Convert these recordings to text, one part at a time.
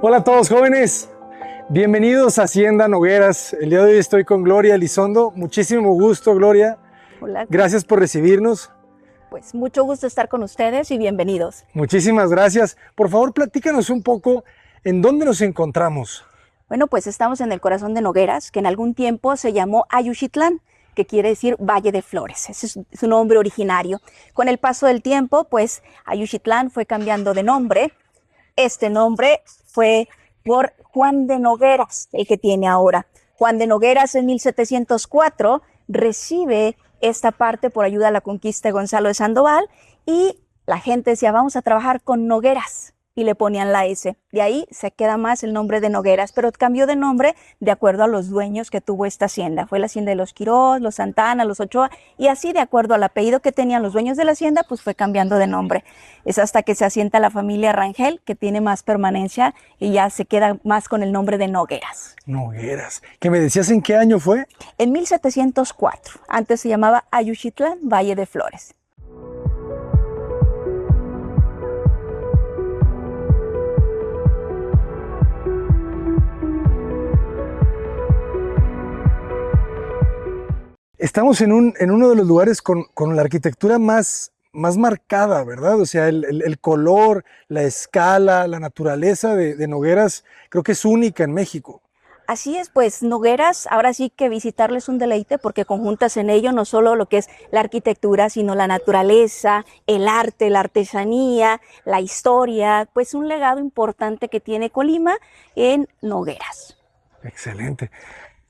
Hola a todos jóvenes, bienvenidos a Hacienda Nogueras. El día de hoy estoy con Gloria Elizondo. Muchísimo gusto, Gloria. Hola. Gracias por recibirnos. Pues mucho gusto estar con ustedes y bienvenidos. Muchísimas gracias. Por favor, platícanos un poco en dónde nos encontramos. Bueno, pues estamos en el corazón de Nogueras, que en algún tiempo se llamó Ayuxitlán, que quiere decir Valle de Flores. Ese es su nombre originario. Con el paso del tiempo, pues Ayuxitlán fue cambiando de nombre. Este nombre fue por Juan de Nogueras, el que tiene ahora. Juan de Nogueras en 1704 recibe esta parte por ayuda a la conquista de Gonzalo de Sandoval y la gente decía, vamos a trabajar con Nogueras, y le ponían la S. De ahí se queda más el nombre de Nogueras, pero cambió de nombre de acuerdo a los dueños que tuvo esta hacienda. Fue la hacienda de los Quirós, los Santana, los Ochoa, y así de acuerdo al apellido que tenían los dueños de la hacienda, pues fue cambiando de nombre. Es hasta que se asienta la familia Rangel, que tiene más permanencia y ya se queda más con el nombre de Nogueras. Nogueras. ¿Que me decías en qué año fue? En 1704. Antes se llamaba Ayuxitlán, Valle de Flores. Estamos en uno de los lugares con la arquitectura más marcada, ¿verdad? O sea, el color, la escala, la naturaleza de Nogueras, creo que es única en México. Así es, pues Nogueras, ahora sí que visitarles un deleite porque conjuntas en ello no solo lo que es la arquitectura, sino la naturaleza, el arte, la artesanía, la historia, pues un legado importante que tiene Colima en Nogueras. Excelente.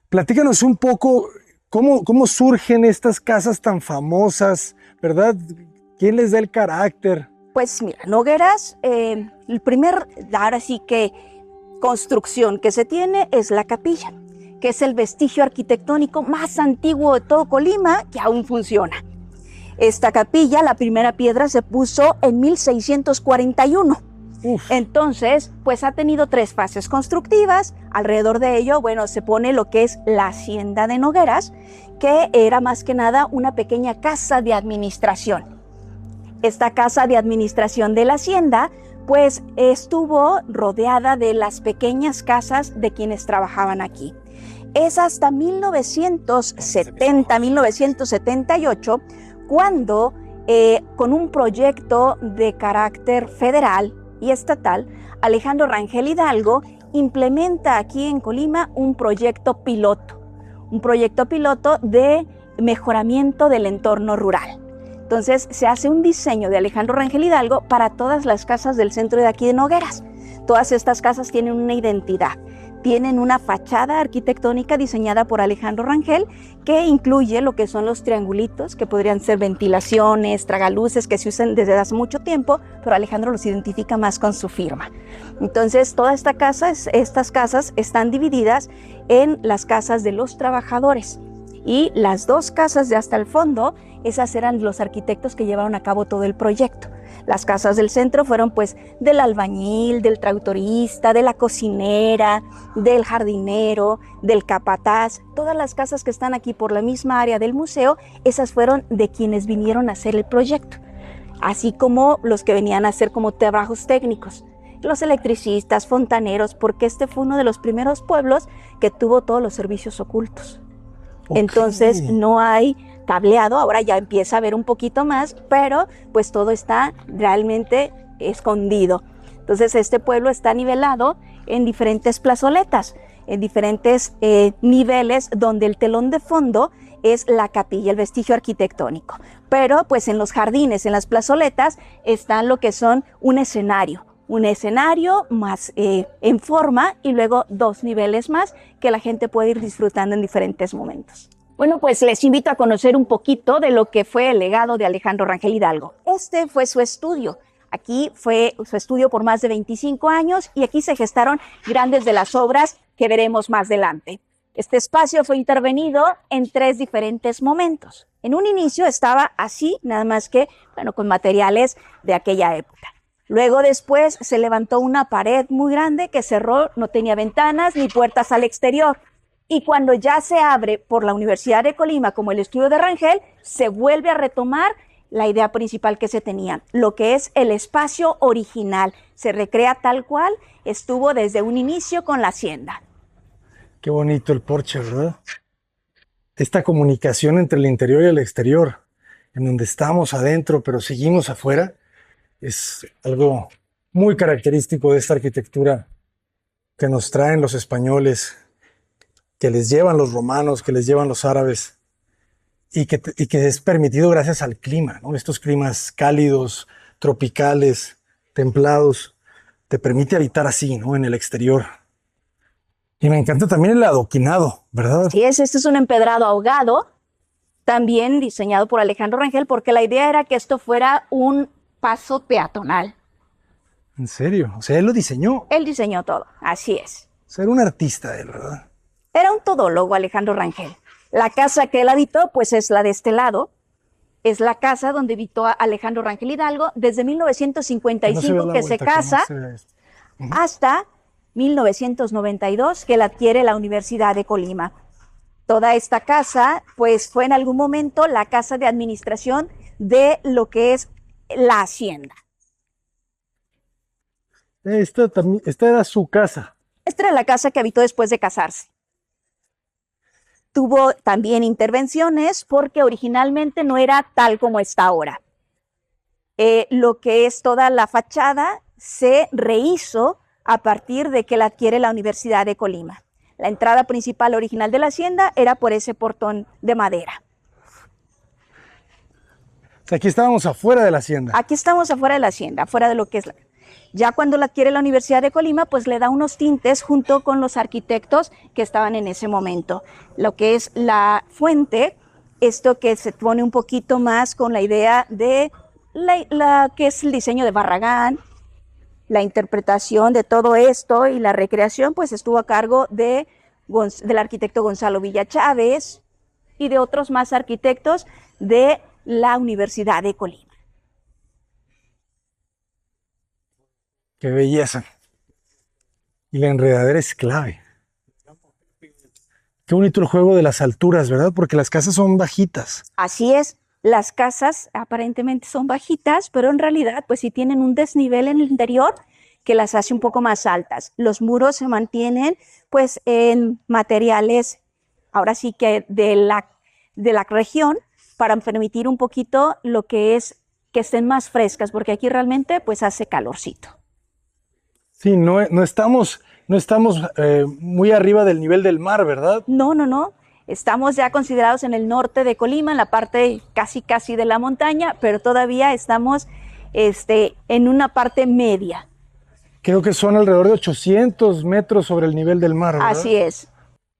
Platícanos un poco cómo surgen estas casas tan famosas, ¿verdad? ¿Quién les da el carácter? Pues mira, Nogueras, el primer, ahora sí que construcción que se tiene es la capilla, que es el vestigio arquitectónico más antiguo de todo Colima que aún funciona. Esta capilla, la primera piedra se puso en 1641. Entonces, pues ha tenido 3 fases constructivas. Alrededor de ello, bueno, se pone lo que es la hacienda de Nogueras, que era más que nada una pequeña casa de administración. Esta casa de administración de la hacienda pues estuvo rodeada de las pequeñas casas de quienes trabajaban aquí. Es hasta 1970, 1978, cuando con un proyecto de carácter federal y estatal, Alejandro Rangel Hidalgo implementa aquí en Colima un proyecto piloto de mejoramiento del entorno rural. Entonces se hace un diseño de Alejandro Rangel Hidalgo para todas las casas del centro de aquí de Nogueras. Todas estas casas tienen una identidad, tienen una fachada arquitectónica diseñada por Alejandro Rangel que incluye lo que son los triangulitos, que podrían ser ventilaciones, tragaluces que se usan desde hace mucho tiempo, pero Alejandro los identifica más con su firma. Entonces todas estas casas están divididas en las casas de los trabajadores y las 2 casas de hasta el fondo, esas eran los arquitectos que llevaron a cabo todo el proyecto. Las casas del centro fueron pues del albañil, del tractorista, de la cocinera, del jardinero, del capataz. Todas las casas que están aquí por la misma área del museo, esas fueron de quienes vinieron a hacer el proyecto, así como los que venían a hacer como trabajos técnicos, los electricistas, fontaneros, porque este fue uno de los primeros pueblos que tuvo todos los servicios ocultos. Okay. Entonces no hay cableado, ahora ya empieza a haber un poquito más, pero pues todo está realmente escondido. Entonces este pueblo está nivelado en diferentes plazoletas, en diferentes niveles donde el telón de fondo es la capilla, el vestigio arquitectónico. Pero pues en los jardines, en las plazoletas, están lo que son un escenario más en forma y luego 2 niveles más que la gente puede ir disfrutando en diferentes momentos. Bueno, pues les invito a conocer un poquito de lo que fue el legado de Alejandro Rangel Hidalgo. Este fue su estudio. Aquí fue su estudio por más de 25 años y aquí se gestaron grandes de las obras que veremos más adelante. Este espacio fue intervenido en 3 diferentes momentos. En un inicio estaba así, nada más que, bueno, con materiales de aquella época. Luego después se levantó una pared muy grande que cerró, no tenía ventanas ni puertas al exterior. Y cuando ya se abre por la Universidad de Colima como el estudio de Rangel, se vuelve a retomar la idea principal que se tenía, lo que es el espacio original. Se recrea tal cual estuvo desde un inicio con la hacienda. Qué bonito el porche, ¿verdad? Esta comunicación entre el interior y el exterior, en donde estamos adentro, pero seguimos afuera, es algo muy característico de esta arquitectura que nos traen los españoles, que les llevan los romanos, que les llevan los árabes, y que es permitido gracias al clima, ¿no? Estos climas cálidos, tropicales, templados, te permite habitar así, ¿no? En el exterior. Y me encanta también el adoquinado, ¿verdad? Sí, este es un empedrado ahogado, también diseñado por Alejandro Rangel, porque la idea era que esto fuera un paso peatonal. En serio, o sea, él lo diseñó. Él diseñó todo, así es. O sea, era un artista él, ¿verdad? Era un todólogo Alejandro Rangel. La casa que él habitó, pues es la de este lado. Es la casa donde habitó Alejandro Rangel Hidalgo desde 1955 que se casa hasta 1992 que la adquiere la Universidad de Colima. Toda esta casa, pues fue en algún momento la casa de administración de lo que es la hacienda. Esta era su casa. Esta era la casa que habitó después de casarse. Tuvo también intervenciones porque originalmente no era tal como está ahora. Lo que es toda la fachada se rehizo a partir de que la adquiere la Universidad de Colima. La entrada principal original de la hacienda era por ese portón de madera. O sea, aquí estábamos afuera de la hacienda. Aquí estamos afuera de la hacienda, afuera de lo que es la... Ya cuando la adquiere la Universidad de Colima, pues le da unos tintes junto con los arquitectos que estaban en ese momento. Lo que es la fuente, esto que se pone un poquito más con la idea de la que es el diseño de Barragán, la interpretación de todo esto y la recreación, pues estuvo a cargo del arquitecto Gonzalo Villa Chávez y de otros más arquitectos de la Universidad de Colima. Qué belleza. Y la enredadera es clave. Qué bonito el juego de las alturas, ¿verdad? Porque las casas son bajitas. Así es, las casas aparentemente son bajitas, pero en realidad pues sí tienen un desnivel en el interior que las hace un poco más altas. Los muros se mantienen pues en materiales, ahora sí que de la región, para permitir un poquito lo que es que estén más frescas, porque aquí realmente pues hace calorcito. Sí, no estamos muy arriba del nivel del mar, ¿verdad? No, no, no. Estamos ya considerados en el norte de Colima, en la parte casi de la montaña, pero todavía estamos en una parte media. Creo que son alrededor de 800 metros sobre el nivel del mar, ¿verdad? Así es.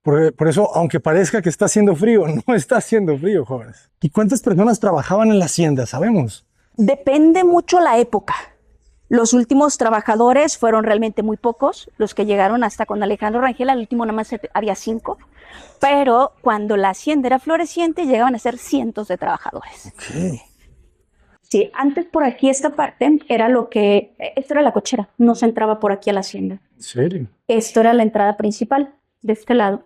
Por eso, aunque parezca que está haciendo frío, no está haciendo frío, jóvenes. ¿Y cuántas personas trabajaban en la hacienda? ¿Sabemos? Depende mucho la época. Los últimos trabajadores fueron realmente muy pocos, los que llegaron hasta con Alejandro Rangel, al último nada más había 5, pero cuando la hacienda era floreciente llegaban a ser cientos de trabajadores. Okay. Sí, antes por aquí esta parte era esto era la cochera, no se entraba por aquí a la hacienda. ¿En serio? Esto era la entrada principal, de este lado.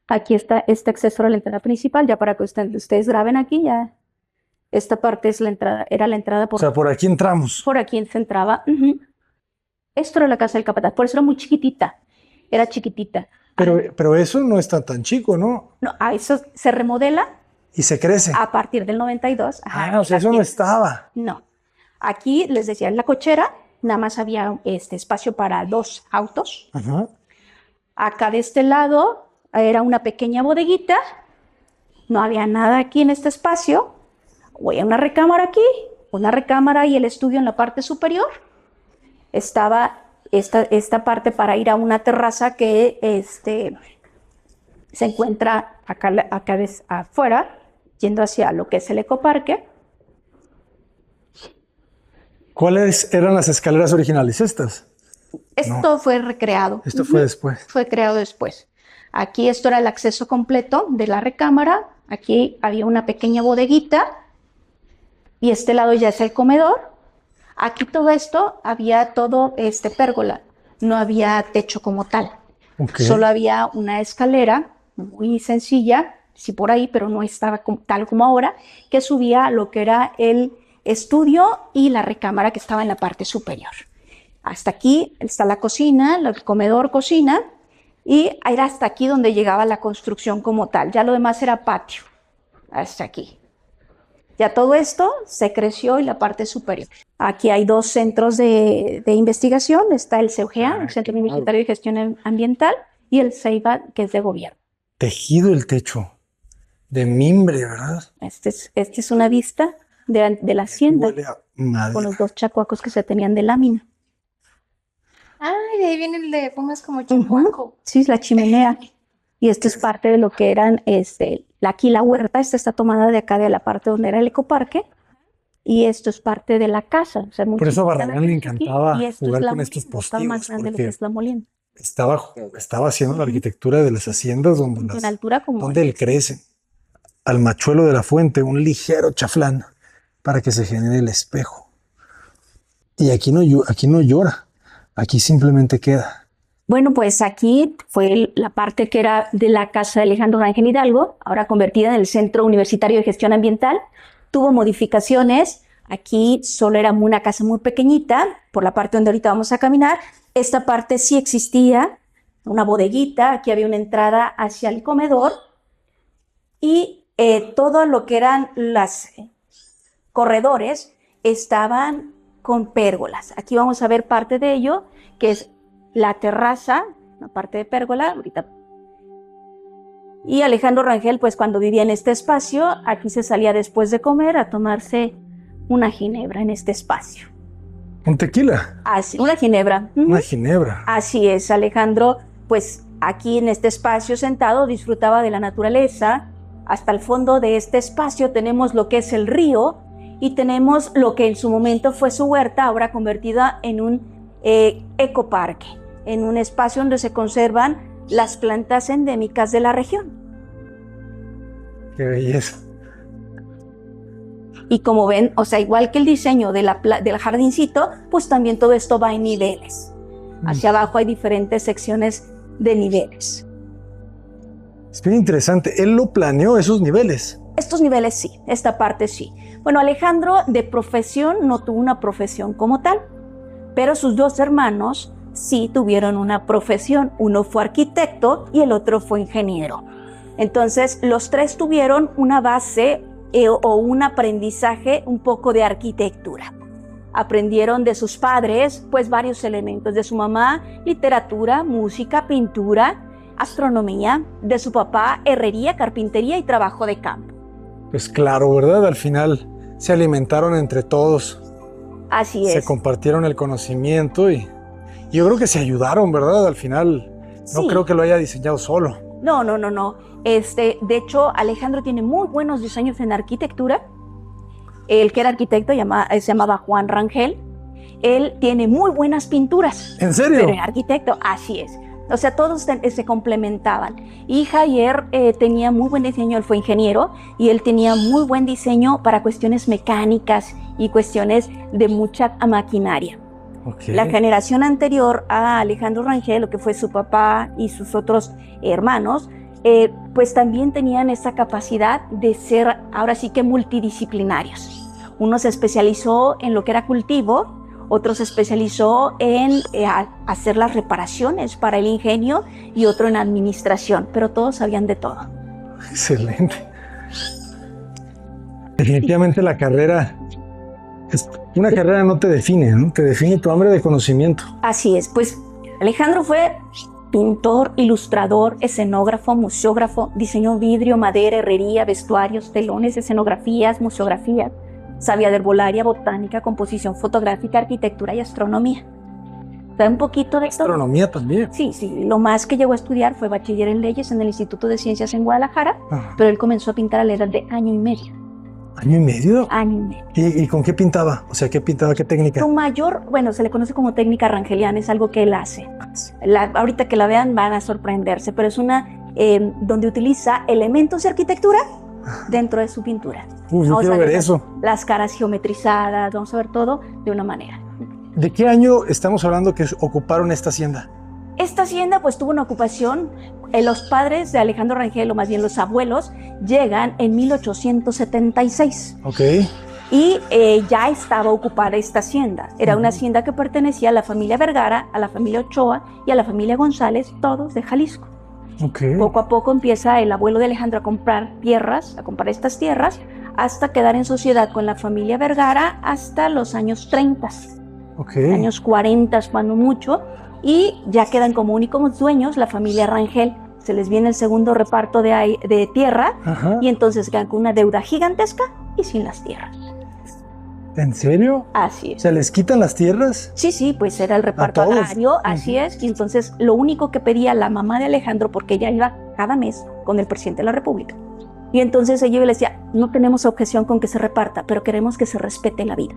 Aquí está este acceso a la entrada principal, ya para que ustedes graben aquí ya. Esta parte es la entrada, era la entrada por... O sea, por aquí entramos. Por aquí se entraba. Esto era la casa del capataz, por eso era muy chiquitita, era chiquitita. Pero eso no está tan chico, ¿no? No, eso se remodela. Y se crece. A partir del 92. Ajá, o sea, eso no estaba. No. Aquí les decía, en la cochera nada más había espacio para 2 autos. Ajá. Acá de este lado era una pequeña bodeguita. No había nada aquí en este espacio. Voy a una recámara aquí, una recámara y el estudio en la parte superior. Estaba esta parte para ir a una terraza que se encuentra acá afuera, yendo hacia lo que es el ecoparque. ¿Cuáles eran las escaleras originales? ¿Estas? Esto fue recreado. Esto fue después. Fue creado después. Aquí esto era el acceso completo de la recámara. Aquí había una pequeña bodeguita. Y este lado ya es el comedor. Aquí todo esto había todo pérgola. No había techo como tal. Okay. Solo había una escalera muy sencilla sí por ahí, pero no estaba tal como ahora, que subía a lo que era el estudio y la recámara que estaba en la parte superior. Hasta aquí está la cocina, el comedor, cocina, y era hasta aquí donde llegaba la construcción como tal. Ya lo demás era patio, hasta aquí. Ya todo esto se creció en la parte superior. Aquí hay 2 centros de investigación. Está el CEUGEA, el Centro Universitario de Gestión Ambiental, y el CEIBA, que es de gobierno. Tejido el techo de mimbre, ¿verdad? Esta es una vista de la hacienda, Huele a madera. con los 2 chacuacos que se tenían de lámina. Ay, de ahí viene el de Pumas como chacuaco. Sí, la chimenea. Y esto es parte de lo que eran, aquí la huerta, esta está tomada de acá de la parte donde era el ecoparque, y esto es parte de la casa. O sea, Por eso a Barragán le aquí, encantaba y esto jugar es la con estos molienda, está más postigos, grande de lo porque que es la molienda. estaba haciendo la arquitectura de las haciendas En altura como donde él crece. Al machuelo de la fuente, un ligero chaflán para que se genere el espejo. Y aquí no llora, aquí simplemente queda. Bueno, pues aquí fue la parte que era de la casa de Alejandro Rangel Hidalgo, ahora convertida en el Centro Universitario de Gestión Ambiental. Tuvo modificaciones. Aquí solo era una casa muy pequeñita, por la parte donde ahorita vamos a caminar. Esta parte sí existía, una bodeguita. Aquí había una entrada hacia el comedor. Y todo lo que eran los corredores estaban con pérgolas. Aquí vamos a ver parte de ello, que es la terraza, una parte de pérgola, ahorita. Y Alejandro Rangel, pues cuando vivía en este espacio, aquí se salía después de comer a tomarse una ginebra en este espacio. ¿Un tequila? Así, una ginebra. Una ginebra. Así es, Alejandro, pues aquí en este espacio sentado disfrutaba de la naturaleza. Hasta el fondo de este espacio tenemos lo que es el río y tenemos lo que en su momento fue su huerta, ahora convertida en un ecoparque, en un espacio donde se conservan las plantas endémicas de la región. Qué belleza. Y como ven, o sea, igual que el diseño del jardincito, pues también todo esto va en niveles. Hacia abajo hay diferentes secciones de niveles. Es bien interesante. Él lo planeó, esos niveles. Estos niveles sí, esta parte sí. Bueno, Alejandro de profesión no tuvo una profesión como tal, pero sus 2 hermanos sí tuvieron una profesión. Uno fue arquitecto y el otro fue ingeniero. Entonces, los 3 tuvieron una base o un aprendizaje un poco de arquitectura. Aprendieron de sus padres, pues varios elementos. De su mamá, literatura, música, pintura, astronomía. De su papá, herrería, carpintería y trabajo de campo. Pues claro, ¿verdad? Al final se alimentaron entre todos. Así es. Se compartieron el conocimiento y yo creo que se ayudaron, ¿verdad? Al final no Sí. creo que lo haya diseñado solo. No. De hecho, Alejandro tiene muy buenos diseños en arquitectura. El que era arquitecto se llamaba Juan Rangel. Él tiene muy buenas pinturas. ¿En serio? Pero era arquitecto, así es. O sea, todos se complementaban. Y Javier tenía muy buen diseño, él fue ingeniero, y él tenía muy buen diseño para cuestiones mecánicas y cuestiones de mucha maquinaria. Okay. La generación anterior a Alejandro Rangel, lo que fue su papá y sus otros hermanos, pues también tenían esa capacidad de ser ahora sí que multidisciplinarios. Uno se especializó en lo que era cultivo, otro se especializó en hacer las reparaciones para el ingenio y otro en administración, pero todos sabían de todo. Excelente. Definitivamente la carrera, una carrera no te define, ¿no? Te define tu hambre de conocimiento. Así es, pues Alejandro fue pintor, ilustrador, escenógrafo, museógrafo, diseñó vidrio, madera, herrería, vestuarios, telones, escenografías, museografías. Sabía de herbolaria, botánica, composición fotográfica, arquitectura y astronomía. ¿Sabe un poquito de esto? Astronomía también. Sí. Lo más que llegó a estudiar fue bachiller en leyes en el Instituto de Ciencias en Guadalajara, pero él comenzó a pintar a la edad de año y medio. ¿Año y medio? Año y medio. ¿Y con qué pintaba? O sea, ¿qué pintaba? ¿Qué técnica? Su mayor, bueno, se le conoce como técnica rangeliana, es algo que él hace. Ahorita que la vean van a sorprenderse, pero es una donde utiliza elementos de arquitectura dentro de su pintura. Yo quiero ver eso. Las caras geometrizadas, vamos a ver todo de una manera. ¿De qué año estamos hablando que ocuparon esta hacienda? Esta hacienda pues tuvo una ocupación, los padres de Alejandro Rangel, o más bien los abuelos, llegan en 1876. Ok. Y ya estaba ocupada esta hacienda. Era una hacienda que pertenecía a la familia Vergara, a la familia Ochoa y a la familia González, todos de Jalisco. Ok. Poco a poco empieza el abuelo de Alejandro a comprar tierras, a comprar estas tierras, hasta quedar en sociedad con la familia Vergara hasta los años 30, Ok. años 40 cuando mucho, y ya quedan como únicos dueños la familia Rangel. Se les viene el segundo reparto de tierra Ajá. y entonces quedan con una deuda gigantesca y sin las tierras. ¿En serio? Así O es. sea, ¿les quitan las tierras? Sí, sí, pues era el reparto todos. agrario, así es. Y entonces lo único que pedía la mamá de Alejandro, porque ella iba cada mes con el presidente de la República, y entonces ella le decía, no tenemos objeción con que se reparta, pero queremos que se respete la vida.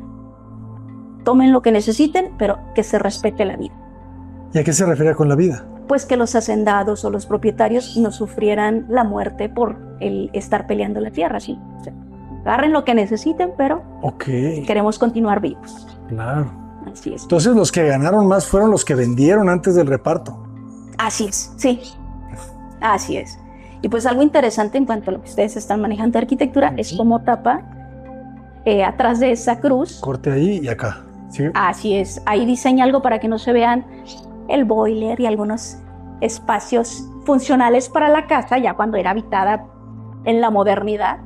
Tomen lo que necesiten, pero que se respete la vida. ¿Y a qué se refiere con la vida? Pues que los hacendados o los propietarios no sufrieran la muerte por el estar peleando la tierra, ¿sí? O sea, agarren lo que necesiten, pero Ok. queremos continuar vivos. Claro. Así es. Entonces los que ganaron más fueron los que vendieron antes del reparto. Así es, sí. Así es. Y pues algo interesante en cuanto a lo que ustedes están manejando de arquitectura es cómo tapa atrás de esa cruz. Corte ahí y acá. ¿Sí? Así es. Ahí diseña algo para que no se vean el boiler y algunos espacios funcionales para la casa, ya cuando era habitada en la modernidad.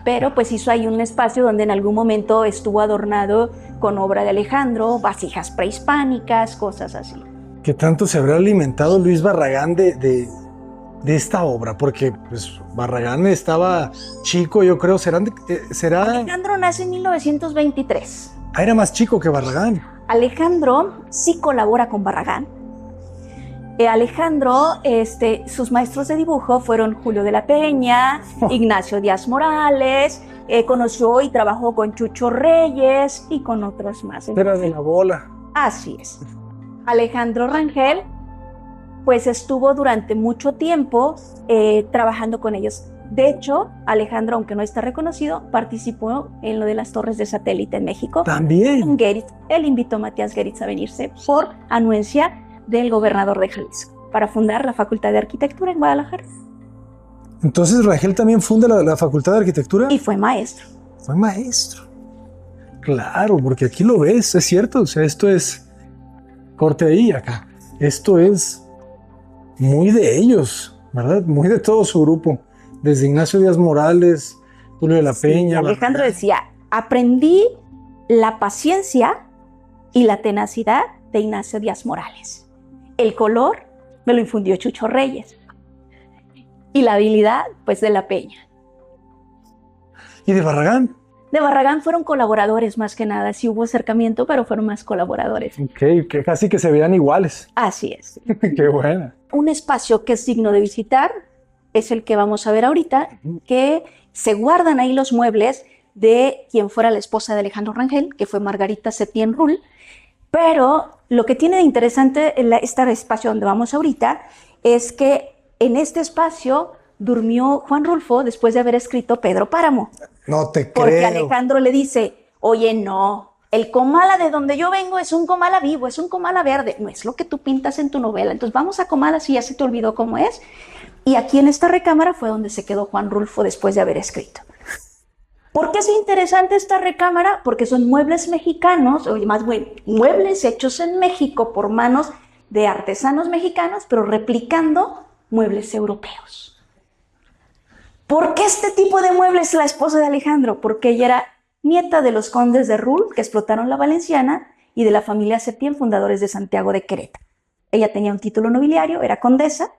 Pero pues hizo ahí un espacio donde en algún momento estuvo adornado con obra de Alejandro, vasijas prehispánicas, cosas así. ¿Qué tanto se habrá alimentado Luis Barragán de esta obra? Porque pues, Barragán estaba chico, yo creo. ¿Será? Alejandro nace en 1923. Ah, era más chico que Barragán. Alejandro sí colabora con Barragán. Alejandro, sus maestros de dibujo fueron Julio de la Peña, Ignacio Díaz Morales, conoció y trabajó con Chucho Reyes y con otros más. Era de la bola. Así es. Alejandro Rangel, pues estuvo durante mucho tiempo trabajando con ellos. De hecho, Alejandro, aunque no está reconocido, participó en lo de las torres de satélite en México. También. Él invitó a Matías Geritz a venirse por anuencia del gobernador de Jalisco para fundar la Facultad de Arquitectura en Guadalajara. Entonces Rangel también funda la Facultad de Arquitectura. Y fue maestro. Fue maestro. Claro, porque aquí lo ves, es cierto. O sea, esto es corte ahí, acá. Esto es muy de ellos, ¿verdad? Muy de todo su grupo. Desde Ignacio Díaz Morales, Julio de la Peña. Alejandro decía, aprendí la paciencia y la tenacidad de Ignacio Díaz Morales. El color me lo infundió Chucho Reyes. Y la habilidad, pues, de la Peña. ¿Y de Barragán? De Barragán fueron colaboradores más que nada. Sí hubo acercamiento, pero fueron más colaboradores. Ok, que casi que se vean iguales. Así es. Qué buena. Un espacio que es digno de visitar es el que vamos a ver ahorita, que se guardan ahí los muebles de quien fuera la esposa de Alejandro Rangel, que fue Margarita Septién Rull. Pero lo que tiene de interesante este espacio donde vamos ahorita es que en este espacio durmió Juan Rulfo después de haber escrito Pedro Páramo. No te Porque creo. Alejandro le dice, oye, no, el Comala de donde yo vengo es un Comala vivo, es un Comala verde, no es lo que tú pintas en tu novela. Entonces vamos a Comala si ya se te olvidó cómo es. Y aquí en esta recámara fue donde se quedó Juan Rulfo después de haber escrito. ¿Por qué es interesante esta recámara? Porque son muebles mexicanos, o más bien, muebles hechos en México por manos de artesanos mexicanos, pero replicando muebles europeos. ¿Por qué este tipo de muebles la esposa de Alejandro? Porque ella era nieta de los condes de Rull, que explotaron la Valenciana, y de la familia Septién, fundadores de Santiago de Querétaro. Ella tenía un título nobiliario, era condesa,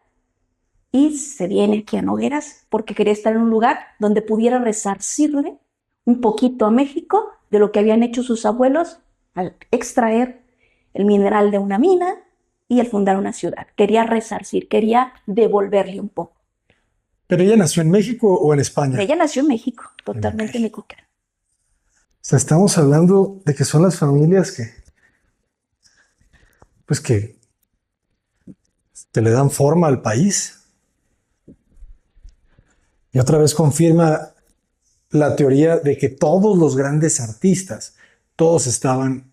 y se viene aquí a Nogueras porque quería estar en un lugar donde pudiera resarcirle un poquito a México de lo que habían hecho sus abuelos al extraer el mineral de una mina y al fundar una ciudad. Quería resarcir, quería devolverle un poco. ¿Pero ella nació en México o en España? Ella nació en México, totalmente mexicana. O sea, estamos hablando de que son las familias que le dan forma al país. Y otra vez confirma la teoría de que todos los grandes artistas, todos estaban,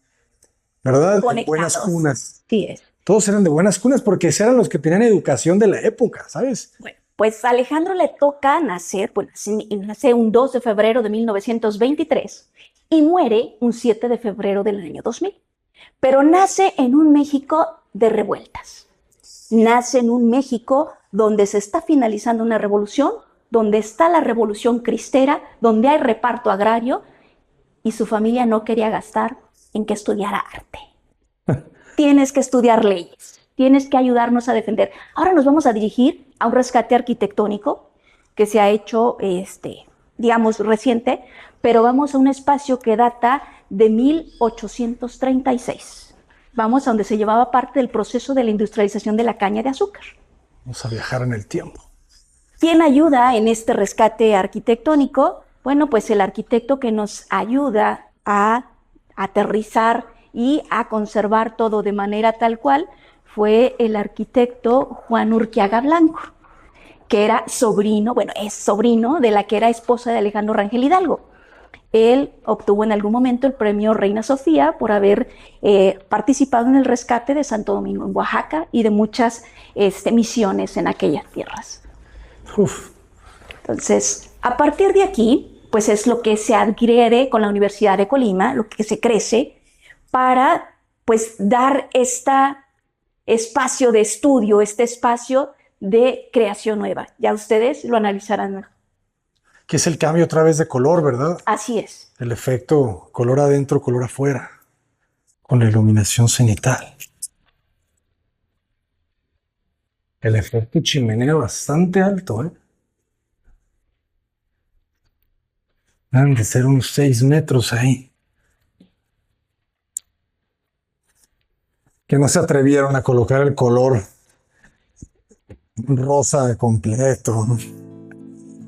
¿verdad? En buenas Conectados. cunas. Sí es. Todos eran de buenas cunas porque eran los que tenían educación de la época, ¿sabes? Bueno, pues a Alejandro le toca nacer, pues nace un 2 de febrero de 1923 y muere un 7 de febrero del año 2000. Pero nace en un México de revueltas. Nace en un México donde se está finalizando una revolución, donde está la revolución cristera, donde hay reparto agrario y su familia no quería gastar en que estudiara arte. Tienes que estudiar leyes, tienes que ayudarnos a defender. Ahora nos vamos a dirigir a un rescate arquitectónico que se ha hecho, digamos, reciente, pero vamos a un espacio que data de 1836. Vamos a donde se llevaba parte del proceso de la industrialización de la caña de azúcar. Vamos a viajar en el tiempo. ¿Quién ayuda en este rescate arquitectónico? Bueno, pues el arquitecto que nos ayuda a aterrizar y a conservar todo de manera tal cual fue el arquitecto Juan Urquiaga Blanco, que era sobrino, bueno, es sobrino de la que era esposa de Alejandro Rangel Hidalgo. Él obtuvo en algún momento el premio Reina Sofía por haber participado en el rescate de Santo Domingo en Oaxaca y de muchas misiones en aquellas tierras. Uf. Entonces, a partir de aquí, pues es lo que se adquiere con la Universidad de Colima, lo que se crece para pues dar este espacio de estudio, este espacio de creación nueva. Ya ustedes lo analizarán mejor. Que es el cambio otra vez de color, ¿verdad? Así es. El efecto color adentro, color afuera, con la iluminación cenital. El efecto chimenea bastante alto, ¿eh? Han de ser unos 6 metros ahí. Que no se atrevieron a colocar el color rosa completo.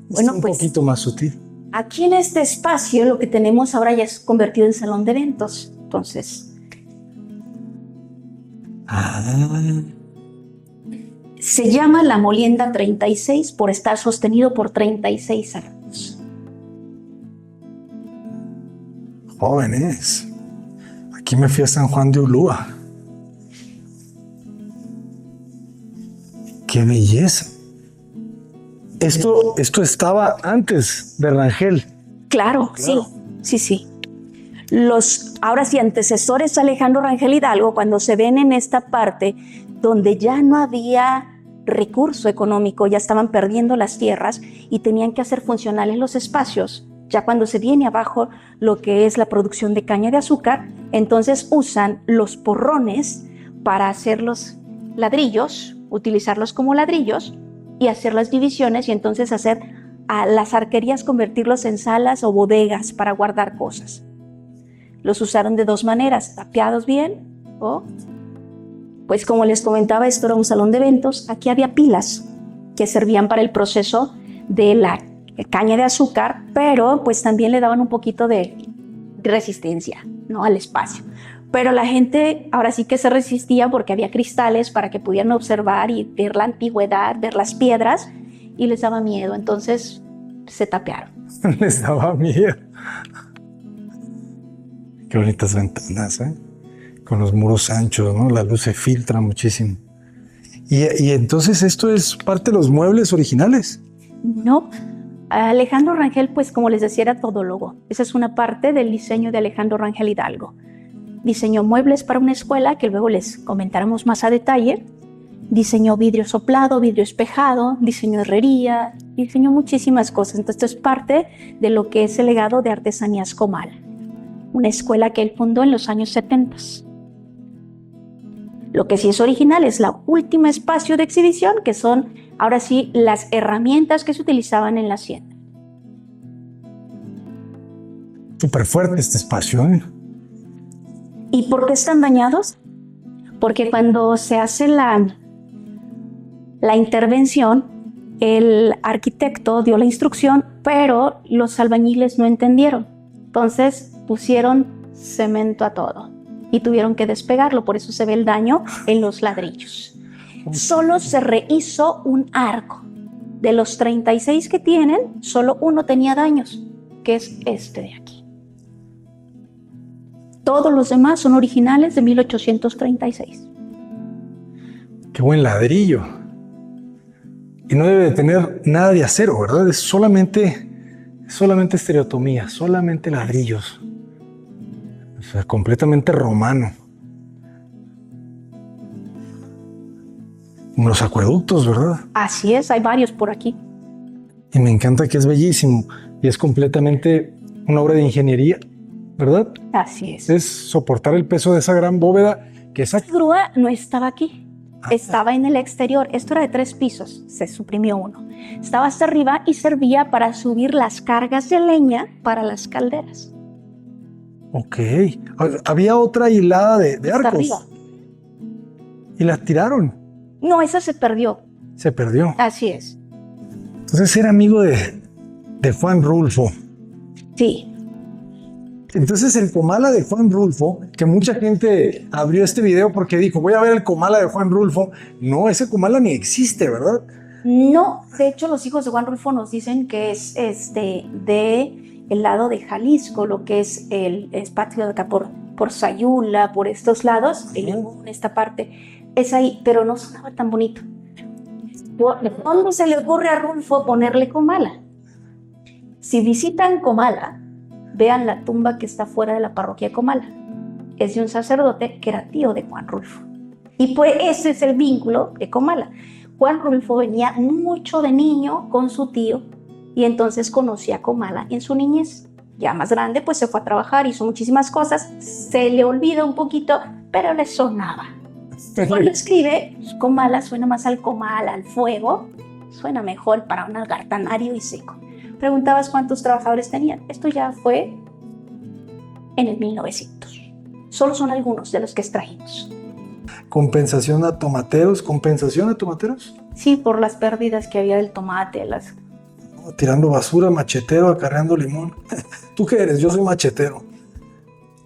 Bueno, un pues, poquito más sutil. Aquí en este espacio lo que tenemos ahora ya es convertido en salón de eventos. Entonces, se llama La Molienda 36 por estar sostenido por 36 años. Jóvenes. Aquí me fui a San Juan de Ulúa. ¡Qué belleza! Esto estaba antes de Rangel. Claro, sí. Los, ahora sí, antecesores a Alejandro Rangel Hidalgo, cuando se ven en esta parte donde ya no había recurso económico, ya estaban perdiendo las tierras y tenían que hacer funcionales los espacios, ya cuando se viene abajo lo que es la producción de caña de azúcar, entonces usan los porrones para hacer los ladrillos, utilizarlos como ladrillos y hacer las divisiones y entonces hacer a las arquerías, convertirlos en salas o bodegas para guardar cosas. Los usaron de dos maneras, tapiados bien o, pues como les comentaba, esto era un salón de eventos. Aquí había pilas que servían para el proceso de la caña de azúcar, pero pues también le daban un poquito de resistencia, ¿no?, al espacio. Pero la gente ahora sí que se resistía porque había cristales para que pudieran observar y ver la antigüedad, ver las piedras, y les daba miedo, entonces se tapiaron. Les daba miedo. Qué bonitas ventanas, ¿eh? Con los muros anchos, ¿no? La luz se filtra muchísimo. Y entonces esto es parte de los muebles originales. No, Alejandro Rangel, pues como les decía, era todólogo. Esa es una parte del diseño de Alejandro Rangel Hidalgo. Diseñó muebles para una escuela que luego les comentaremos más a detalle. Diseñó vidrio soplado, vidrio espejado, diseñó herrería, diseñó muchísimas cosas. Entonces esto es parte de lo que es el legado de Artesanías Comal, una escuela que él fundó en los años 70. Lo que sí es original es la última espacio de exhibición, que son ahora sí las herramientas que se utilizaban en la hacienda. Súper fuerte este espacio, ¿eh? ¿Y por qué están dañados? Porque cuando se hace la intervención, el arquitecto dio la instrucción, pero los albañiles no entendieron. Entonces pusieron cemento a todo y tuvieron que despegarlo, por eso se ve el daño en los ladrillos. Solo se rehizo un arco. De los 36 que tienen, solo uno tenía daños, que es este de aquí. Todos los demás son originales de 1836. Qué buen ladrillo. Y no debe de tener nada de acero, ¿verdad? Es solamente estereotomía, solamente ladrillos. O sea, completamente romano. Como los acueductos, ¿verdad? Así es, hay varios por aquí. Y me encanta que es bellísimo. Y es completamente una obra de ingeniería, ¿verdad? Así es. Es soportar el peso de esa gran bóveda que esa... La grúa no estaba aquí, estaba en el exterior. Esto era de 3 pisos, se suprimió uno. Estaba hasta arriba y servía para subir las cargas de leña para las calderas. Ok. Había otra hilada de Hasta arcos. arriba. Y la tiraron. No, esa se perdió. Se perdió. Así es. Entonces era amigo de Juan Rulfo. Sí. Entonces el Comala de Juan Rulfo, que mucha gente abrió este video porque dijo, voy a ver el Comala de Juan Rulfo. No, ese Comala ni existe, ¿verdad? No, de hecho los hijos de Juan Rulfo nos dicen que es de el lado de Jalisco, lo que es el patio de acá por Sayula, por estos lados, en esta parte, es ahí, pero no sonaba tan bonito. ¿Dónde se le ocurre a Rulfo ponerle Comala? Si visitan Comala, vean la tumba que está fuera de la parroquia de Comala. Es de un sacerdote que era tío de Juan Rulfo. Y pues ese es el vínculo de Comala. Juan Rulfo venía mucho de niño con su tío y entonces conocía a Comala en su niñez. Ya más grande, pues se fue a trabajar, hizo muchísimas cosas, se le olvida un poquito, pero le sonaba. Cuando escribe, Comala suena más al comal, al fuego, suena mejor para un algartanario y seco. Preguntabas cuántos trabajadores tenían. Esto ya fue en el 1900. Solo son algunos de los que extrajimos. Compensación a tomateros. ¿Compensación a tomateros? Sí, por las pérdidas que había del tomate, Tirando basura, machetero, acarreando limón. ¿Tú qué eres? Yo soy machetero.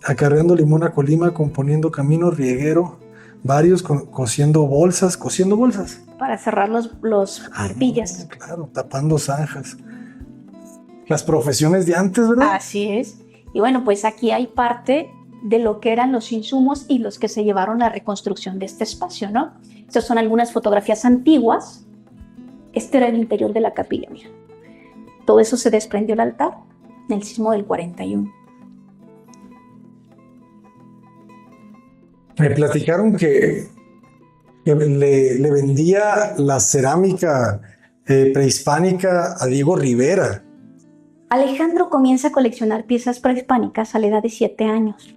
Acarreando limón a Colima, componiendo camino, rieguero, varios cosiendo bolsas. Para cerrar los arpillas. Claro, tapando zanjas. Las profesiones de antes, ¿verdad? Así es. Y bueno, pues aquí hay parte de lo que eran los insumos y los que se llevaron a la reconstrucción de este espacio, ¿no? Estas son algunas fotografías antiguas. Este era el interior de la capilla, mira. Todo eso se desprendió del altar en el sismo del 41. Me platicaron que le vendía la cerámica prehispánica a Diego Rivera. Alejandro comienza a coleccionar piezas prehispánicas a la edad de 7 años,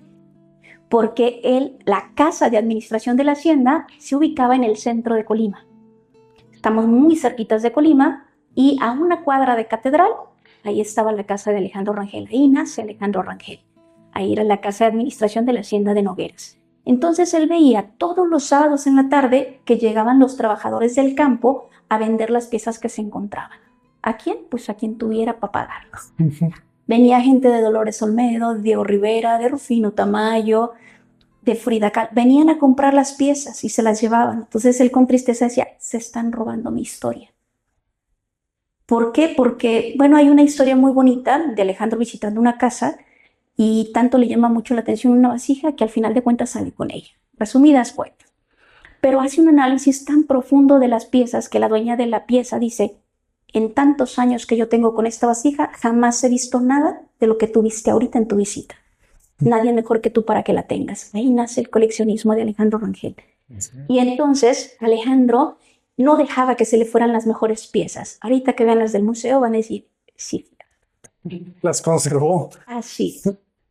porque la casa de administración de la hacienda se ubicaba en el centro de Colima. Estamos muy cerquitas de Colima y a una cuadra de Catedral, ahí estaba la casa de Alejandro Rangel. Ahí nace Alejandro Rangel. Ahí era la casa de administración de la hacienda de Nogueras. Entonces él veía todos los sábados en la tarde que llegaban los trabajadores del campo a vender las piezas que se encontraban. ¿A quién? Pues a quien tuviera para pagar. Venía gente de Dolores Olmedo, de Diego Rivera, de Rufino Tamayo, de Frida Kahlo. Venían a comprar las piezas y se las llevaban. Entonces él con tristeza decía, se están robando mi historia. ¿Por qué? Porque, bueno, hay una historia muy bonita de Alejandro visitando una casa y tanto le llama mucho la atención una vasija que al final de cuentas sale con ella. Resumidas cuentas. Pero hace un análisis tan profundo de las piezas que la dueña de la pieza dice, en tantos años que yo tengo con esta vasija, jamás he visto nada de lo que tú viste ahorita en tu visita. Nadie mejor que tú para que la tengas. Ahí nace el coleccionismo de Alejandro Rangel. Y entonces Alejandro no dejaba que se le fueran las mejores piezas. Ahorita que vean las del museo van a decir, sí. Las conservó. Así.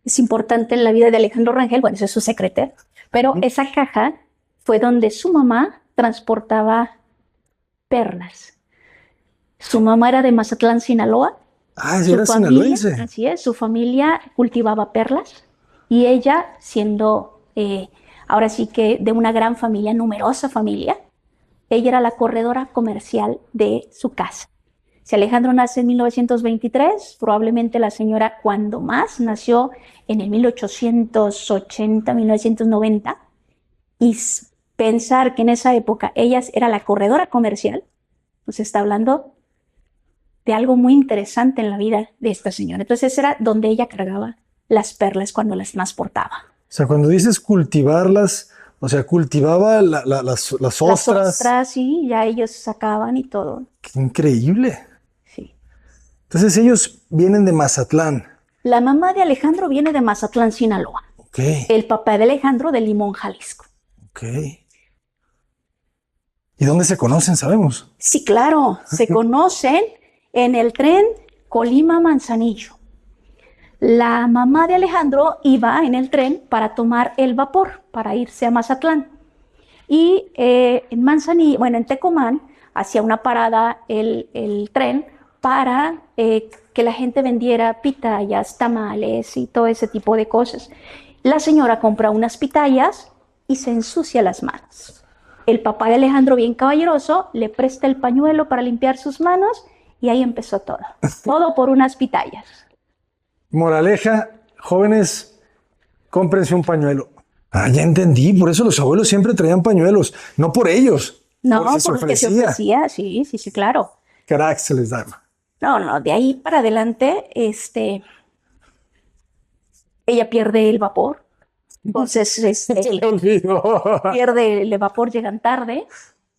Es importante en la vida de Alejandro Rangel, bueno, eso es su secretario, pero esa caja fue donde su mamá transportaba perlas. Su mamá era de Mazatlán, Sinaloa. Ah, sí, era sinaloense. Así es, su familia cultivaba perlas y ella, siendo ahora sí que de una gran familia, numerosa familia, ella era la corredora comercial de su casa. Si Alejandro nace en 1923, probablemente la señora cuando más nació en el 1880, 1990, y pensar que en esa época ella era la corredora comercial, pues está hablando de algo muy interesante en la vida de esta señora. Entonces era donde ella cargaba las perlas cuando las transportaba. O sea, cuando dices cultivarlas, O sea, cultivaba las Las ostras. ostras, sí, ya ellos sacaban y todo. Qué increíble. Sí. Entonces ellos vienen de Mazatlán. La mamá de Alejandro viene de Mazatlán, Sinaloa. Ok, El papá de Alejandro de Limón, Jalisco. ok. ¿Y dónde se conocen, sabemos? Sí, claro, se conocen en el tren Colima-Manzanillo. La mamá de Alejandro iba en el tren para tomar el vapor, para irse a Mazatlán. Y en Manzanillo, bueno, en Tecomán, hacía una parada el tren para que la gente vendiera pitayas, tamales y todo ese tipo de cosas. La señora compra unas pitayas y se ensucia las manos. El papá de Alejandro, bien caballeroso, le presta el pañuelo para limpiar sus manos y ahí empezó todo. Todo por unas pitayas. Moraleja, jóvenes, cómprense un pañuelo. Ah, ya entendí, por eso los abuelos siempre traían pañuelos, no por ellos, No, porque se porque se ofrecía. ofrecía, sí, sí, sí, claro. Crack se les daba. No, no, de ahí para adelante, ella pierde el vapor. Entonces, Se le olvidó. pierde el vapor, llegan tarde.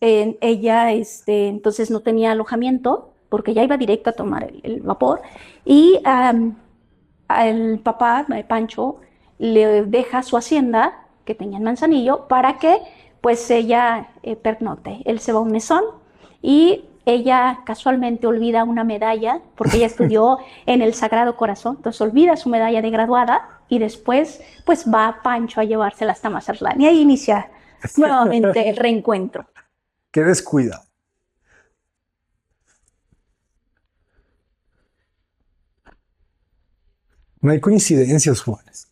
Ella, entonces no tenía alojamiento porque ya iba directo a tomar el vapor. Y al papá, Pancho, le deja su hacienda que tenía en Manzanillo para que pues ella pernocte. Él se va a un mesón y ella casualmente olvida una medalla porque ella estudió en el Sagrado Corazón, entonces olvida su medalla de graduada y después pues va Pancho a llevársela hasta Mazatlán y ahí inicia nuevamente el reencuentro. Qué descuida. No hay coincidencias, jóvenes.